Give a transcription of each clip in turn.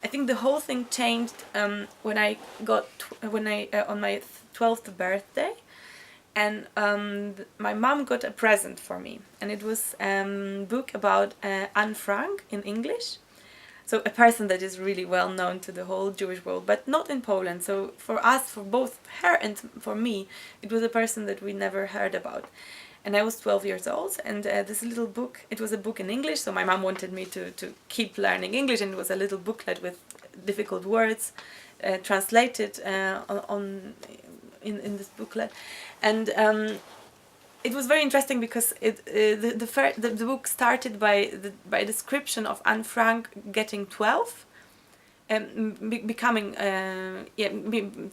I think the whole thing changed when I got on my 12th birthday, and my mom got a present for me, and it was a book about Anne Frank in English. So a person that is really well known to the whole Jewish world, but not in Poland. So for us, for both her and for me, it was a person that we never heard about. And I was 12 years old, and this little book, it was a book in English, so my mom wanted me to keep learning English, and it was a little booklet with difficult words translated in this booklet. And it was very interesting because the book started by a description of Anne Frank getting 12,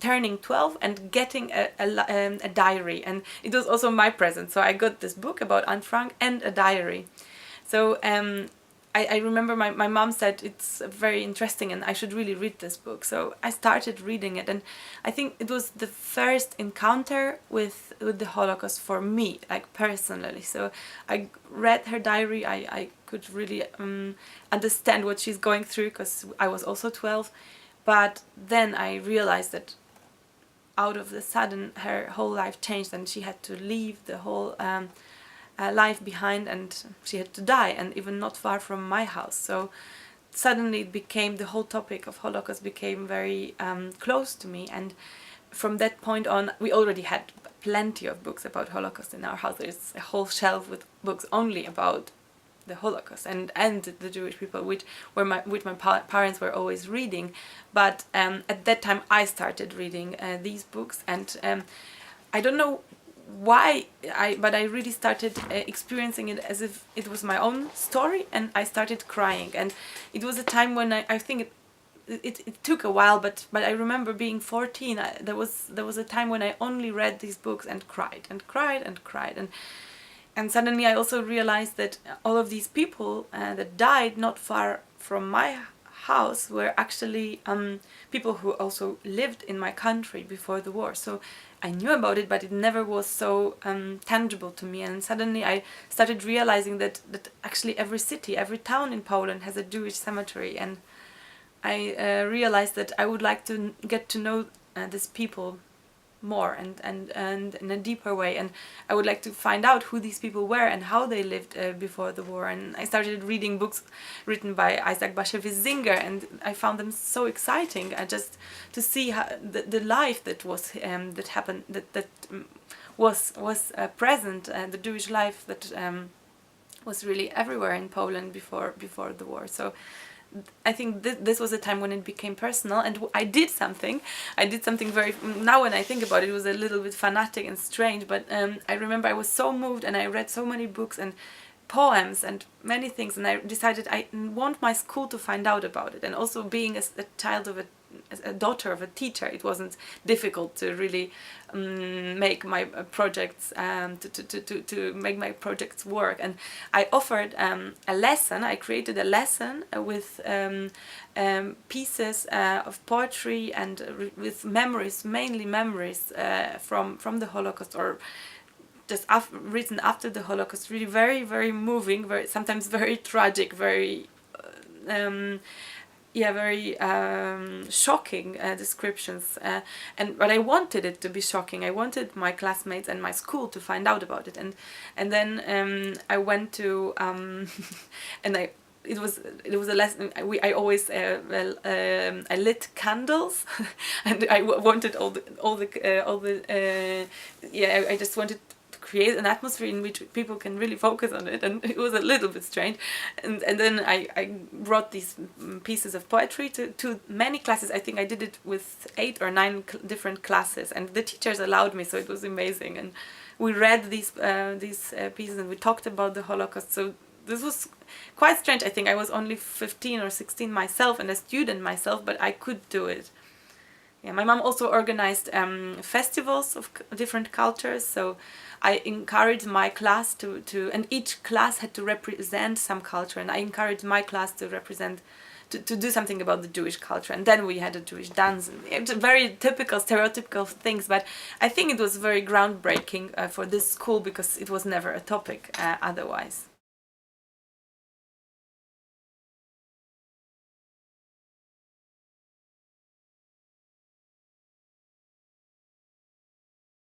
turning 12 and getting a diary, and it was also my present. So I got this book about Anne Frank and a diary. So I remember my mom said it's very interesting and I should really read this book. So I started reading it, and I think it was the first encounter with the Holocaust for me, like personally. So I read her diary, I could really understand what she's going through, because I was also 12. But then I realized that out of the sudden her whole life changed, and she had to leave the whole life behind, and she had to die, and even not far from my house. So suddenly it became, the whole topic of Holocaust became very close to me, and from that point on we already had plenty of books about Holocaust in our house. There's a whole shelf with books only about the Holocaust and the Jewish people, which my parents were always reading. But at that time I started reading these books, and I don't know why, but I really started experiencing it as if it was my own story, and I started crying. And it was a time when I think it took a while, but I remember being 14. There was a time when I only read these books and cried and cried and cried, and suddenly I also realized that all of these people that died not far from my house were actually people who also lived in my country before the war. So I knew about it, but it never was so tangible to me. And suddenly I started realizing that actually every city, every town in Poland has a Jewish cemetery, and I realized that I would like to get to know these people more and in a deeper way, and I would like to find out who these people were and how they lived before the war. And I started reading books written by Isaac Bashevis Singer, and I found them so exciting, just to see how the life that was that happened, that was present, the Jewish life that was really everywhere in Poland before the war. So I think this was a time when it became personal, and I did something very, now when I think about it, it was a little bit fanatic and strange, but I remember I was so moved, and I read so many books and poems and many things, and I decided I want my school to find out about it. And also being a child of a daughter of a teacher, it wasn't difficult to really make my projects to make my projects work. And I offered a lesson. I created a lesson with pieces of poetry and with memories, mainly memories from the Holocaust, or just written after the Holocaust. Really very, very moving, very sometimes very tragic, very very shocking descriptions, but I wanted it to be shocking. I wanted my classmates and my school to find out about it, and then I went to and it was a lesson. I always I lit candles, and I wanted I just wanted create an atmosphere in which people can really focus on it, and it was a little bit strange. And then I brought these pieces of poetry to many classes. I think I did it with 8 or 9 different classes, and the teachers allowed me, so it was amazing. And we read these pieces, and we talked about the Holocaust. So this was quite strange. I think I was only 15 or 16 myself, and a student myself, but I could do it. Yeah, my mom also organized festivals of different cultures, so I encouraged my class to and each class had to represent some culture, and I encouraged my class to represent, to do something about the Jewish culture. And then we had a Jewish dance, and very typical, stereotypical things, but I think it was very groundbreaking for this school, because it was never a topic otherwise.